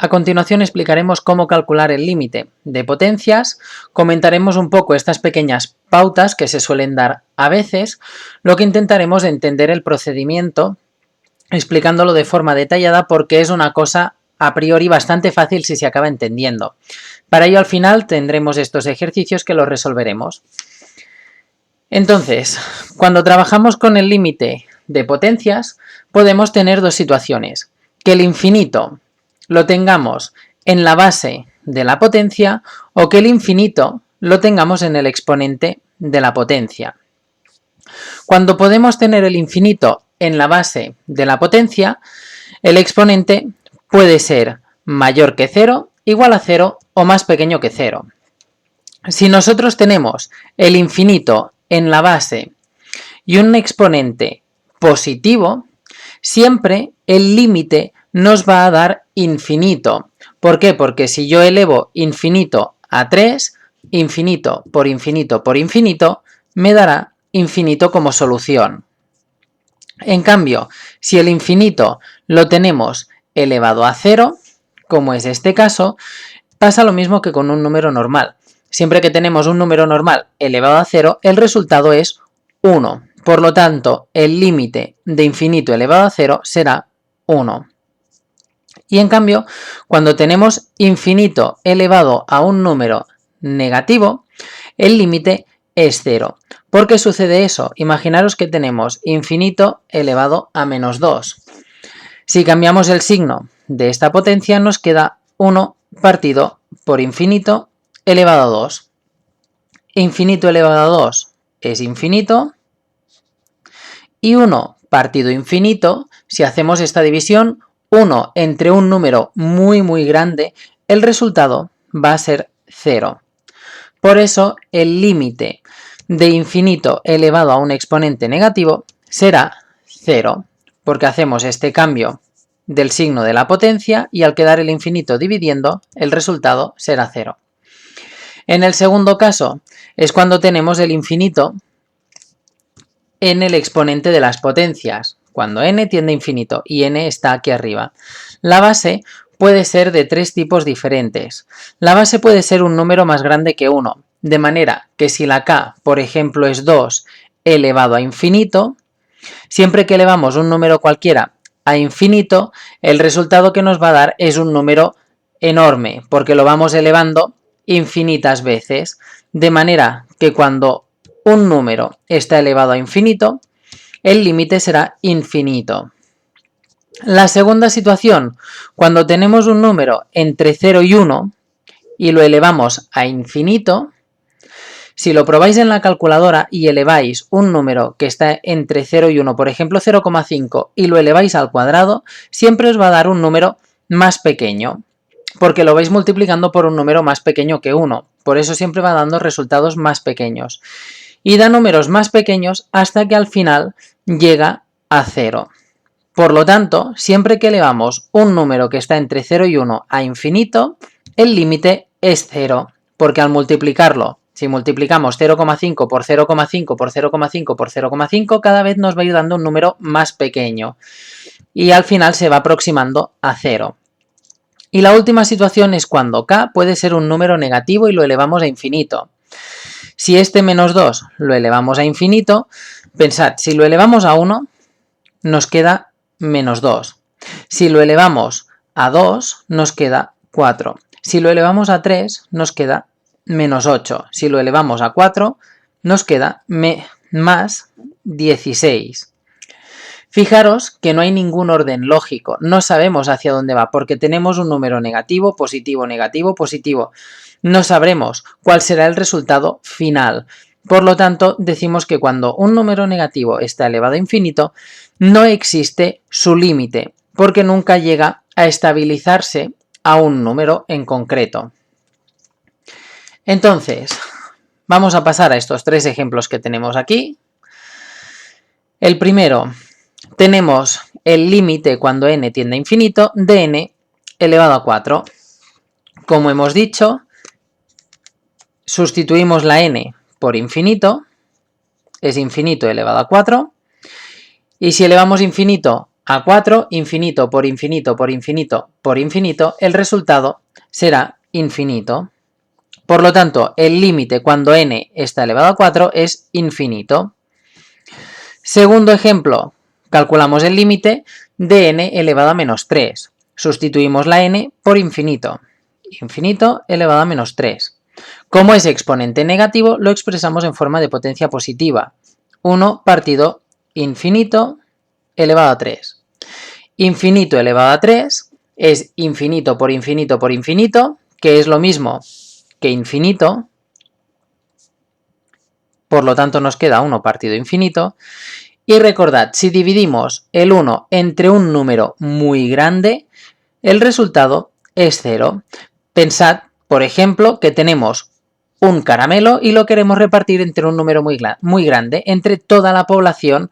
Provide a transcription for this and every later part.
A continuación explicaremos cómo calcular el límite de potencias, comentaremos un poco estas pequeñas pautas que se suelen dar a veces, lo que intentaremos entender el procedimiento explicándolo de forma detallada porque es una cosa a priori bastante fácil si se acaba entendiendo. Para ello al final tendremos estos ejercicios que los resolveremos. Entonces, cuando trabajamos con el límite de potencias podemos tener dos situaciones, que el infinito lo tengamos en la base de la potencia o que el infinito lo tengamos en el exponente de la potencia. Cuando podemos tener el infinito en la base de la potencia, el exponente puede ser mayor que 0, igual a 0 o más pequeño que 0. Si nosotros tenemos el infinito en la base y un exponente positivo, siempre el límite nos va a dar infinito. ¿Por qué? Porque si yo elevo infinito a 3, infinito por infinito por infinito, me dará infinito como solución. En cambio, si el infinito lo tenemos elevado a 0, como es este caso, pasa lo mismo que con un número normal. Siempre que tenemos un número normal elevado a 0, el resultado es 1. Por lo tanto, el límite de infinito elevado a 0 será 1. Y en cambio, cuando tenemos infinito elevado a un número negativo, el límite es 0. ¿Por qué sucede eso? Imaginaros que tenemos infinito elevado a menos 2. Si cambiamos el signo de esta potencia, nos queda 1 partido por infinito elevado a 2. Infinito elevado a 2 es infinito. Y 1 partido infinito, si hacemos esta división, 1 entre un número muy grande, el resultado va a ser 0. Por eso el límite de infinito elevado a un exponente negativo será 0, porque hacemos este cambio del signo de la potencia y al quedar el infinito dividiendo, el resultado será 0. En el segundo caso es cuando tenemos el infinito en el exponente de las potencias, cuando n tiende a infinito y n está aquí arriba. La base puede ser de tres tipos diferentes. La base puede ser un número más grande que 1, de manera que si la k, por ejemplo, es 2 elevado a infinito, siempre que elevamos un número cualquiera a infinito, el resultado que nos va a dar es un número enorme, porque lo vamos elevando infinitas veces, de manera que cuando un número está elevado a infinito, el límite será infinito. La segunda situación, cuando tenemos un número entre 0 y 1 y lo elevamos a infinito, si lo probáis en la calculadora y eleváis un número que está entre 0 y 1, por ejemplo 0,5, y lo eleváis al cuadrado, siempre os va a dar un número más pequeño, porque lo vais multiplicando por un número más pequeño que 1. Por eso siempre va dando resultados más pequeños. Y da números más pequeños hasta que al final llega a 0. Por lo tanto, siempre que elevamos un número que está entre 0 y 1 a infinito, el límite es 0, porque al multiplicarlo, si multiplicamos 0,5 por 0,5 por 0,5 por 0,5, cada vez nos va a ir dando un número más pequeño y al final se va aproximando a 0. Y la última situación es cuando k puede ser un número negativo y lo elevamos a infinito. Si este menos 2 lo elevamos a infinito, pensad, si lo elevamos a 1, nos queda menos 2. Si lo elevamos a 2, nos queda 4. Si lo elevamos a 3, nos queda menos 8. Si lo elevamos a 4, nos queda más 16. Fijaros que no hay ningún orden lógico, no sabemos hacia dónde va, porque tenemos un número negativo, positivo, negativo, positivo. No sabremos cuál será el resultado final. Por lo tanto, decimos que cuando un número negativo está elevado a infinito, no existe su límite, porque nunca llega a estabilizarse a un número en concreto. Entonces, vamos a pasar a estos tres ejemplos que tenemos aquí. El primero, tenemos el límite cuando n tiende a infinito de n elevado a 4. Como hemos dicho, sustituimos la n por infinito, es infinito elevado a 4, y si elevamos infinito a 4, infinito por infinito por infinito por infinito, el resultado será infinito. Por lo tanto, el límite cuando n está elevado a 4 es infinito. Segundo ejemplo, calculamos el límite de n elevado a menos 3. Sustituimos la n por infinito. Infinito elevado a menos 3. Como es exponente negativo, lo expresamos en forma de potencia positiva. 1 partido infinito elevado a 3. Infinito elevado a 3 es infinito por infinito por infinito, que es lo mismo que infinito. Por lo tanto, nos queda 1 partido infinito. Y recordad, si dividimos el 1 entre un número muy grande, el resultado es 0. Pensad, por ejemplo, que tenemos un caramelo y lo queremos repartir entre un número muy grande, entre toda la población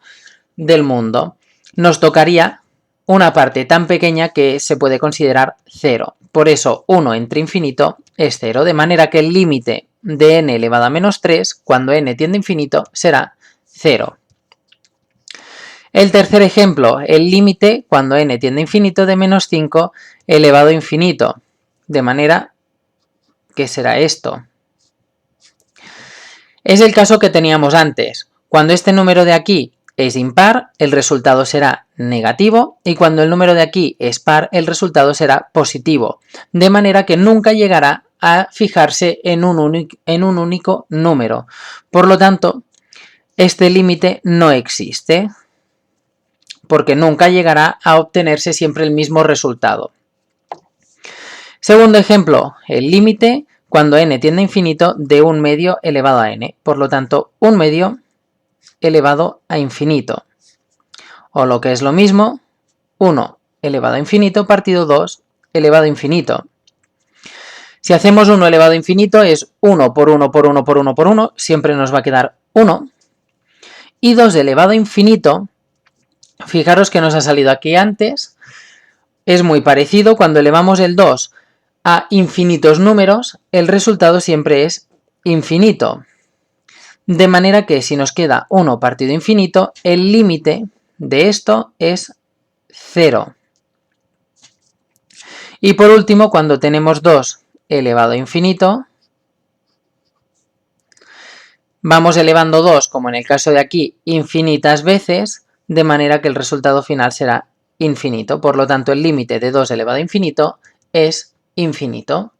del mundo. Nos tocaría una parte tan pequeña que se puede considerar 0. Por eso 1 entre infinito es 0, de manera que el límite de n elevado a menos 3, cuando n tiende a infinito, será 0. El tercer ejemplo, el límite cuando n tiende a infinito de menos 5 elevado a infinito, de manera que será esto. Es el caso que teníamos antes. Cuando este número de aquí es impar, el resultado será negativo, y cuando el número de aquí es par, el resultado será positivo, de manera que nunca llegará a fijarse en un único número. Por lo tanto, este límite no existe, porque nunca llegará a obtenerse siempre el mismo resultado. Segundo ejemplo, el límite cuando n tiende a infinito de 1 medio elevado a n. Por lo tanto, 1 medio elevado a infinito. O lo que es lo mismo, 1 elevado a infinito partido 2 elevado a infinito. Si hacemos 1 elevado a infinito es 1 por 1 por 1 por 1 por 1, siempre nos va a quedar 1. Y 2 elevado a infinito, fijaros que nos ha salido aquí antes, es muy parecido. Cuando elevamos el 2 a infinitos números, el resultado siempre es infinito. De manera que si nos queda 1 partido infinito, el límite de esto es 0. Y por último, cuando tenemos 2 elevado a infinito, vamos elevando 2, como en el caso de aquí, infinitas veces, de manera que el resultado final será infinito. Por lo tanto, el límite de 2 elevado a infinito es infinito.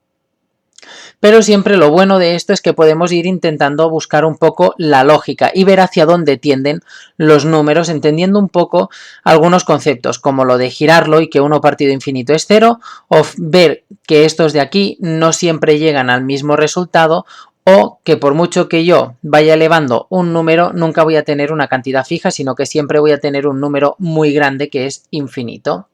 Pero siempre lo bueno de esto es que podemos ir intentando buscar un poco la lógica y ver hacia dónde tienden los números, entendiendo un poco algunos conceptos, como lo de girarlo y que 1 partido infinito es 0, o ver que estos de aquí no siempre llegan al mismo resultado, o que por mucho que yo vaya elevando un número, nunca voy a tener una cantidad fija, sino que siempre voy a tener un número muy grande que es infinito.